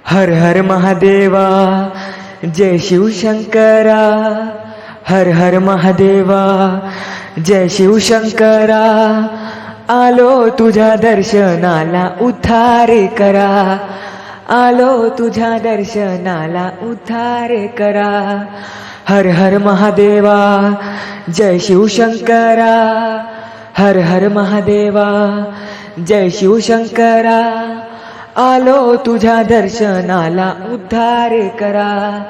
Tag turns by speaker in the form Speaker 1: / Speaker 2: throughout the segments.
Speaker 1: हर हर महादेवा, जय शिवशंकरा. हर हर महादेवा, जय शिवशंकरा. आलो तुझ्या दर्शनाला उद्धार करा. आलो तुझ्या दर्शनाला उद्धार करा. हर हर महादेवा, जय शिवशंकरा. हर हर महादेवा, जय शिवशंकरा. आलो तुझ्या दर्शनाला उद्धार करा.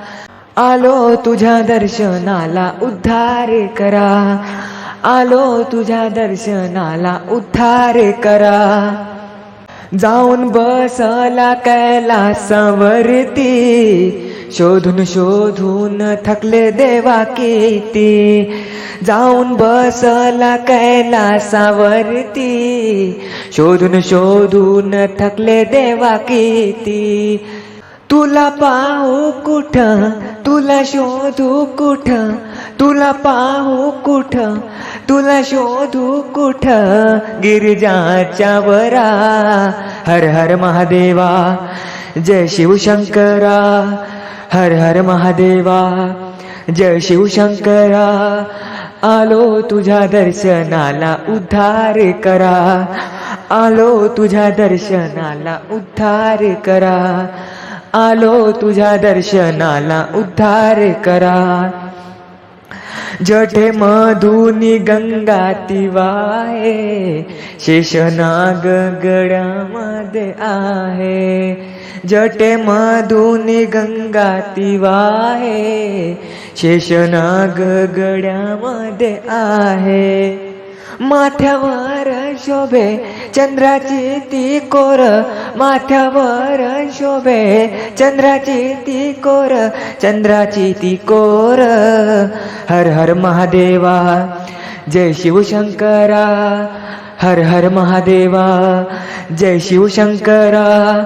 Speaker 1: आलो तुझ्या दर्शनाला उद्धार करा. आलो तुझ्या दर्शनाला उद्धार करा. जाऊन बसला कैलासावरती, शोधून शोधून थकले देवा किती. जाऊन बसला कैलासावरती, शोधून शोधून थकले देवा किती. तुला पाहू कुठं, तुला शोधू कुठं, तुला पाहू कुठं, तुला शोधू कुठं, गिरिजाच्या वरा. हर हर महादेवा, जय शिवशंकरा. हर हर महादेवा, जय शिवशंकरा. आलो तुझ्या दर्शनाला उद्धार करा. आलो तुझ्या दर्शनाला उद्धार करा. आलो तुझ्या दर्शनाला उद्धार करा. जठे मधुनी गंगा ती वाहे, शेषनाग गडामध्ये आहे. जटे मधुनी गंगा ती वाहे, शेषनाग गडामध्ये आहे. माथ्यावर शोभे चंद्राची ती कोर, माथ्यावर शोभे चंद्राची ती कोर, चंद्राची ती कोर. हर हर महादेवा, जय शिवशंकरा. हर हर महादेवा, जय शिवशंकरा.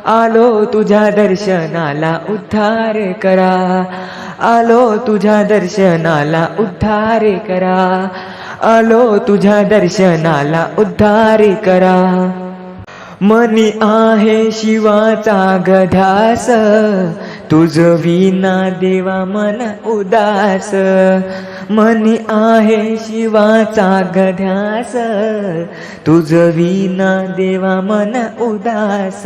Speaker 1: आलो तुझ्या दर्शनाला उद्धार करा. आलो तुझ्या दर्शनाला उद्धार करा. आलो तुझ्या दर्शनाला उद्धार करा. मनी आहे शिवाचा गध्यास, तुझ विना देवा मन उदास. मनी आहे शिवाचा गध्यास, तुझ विना देवा मन उदास.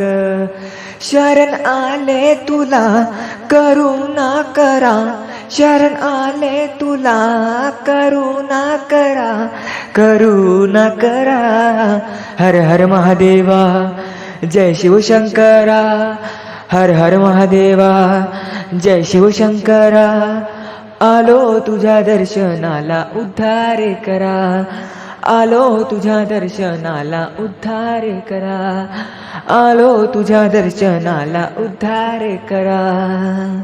Speaker 1: शरण आले तुला करुणा करा. शरण आले तुला करुणा करा. करुणा करा. हर हर महादेवा, जय शिवशंकरा. हर हर महादेवा, जय शिवशंकरा. आलो तुझ्या दर्शनाला उद्धार करा. आलो तुझ्या दर्शनाला उद्धार करा. आलो तुझ्या दर्शनाला उद्धार करा.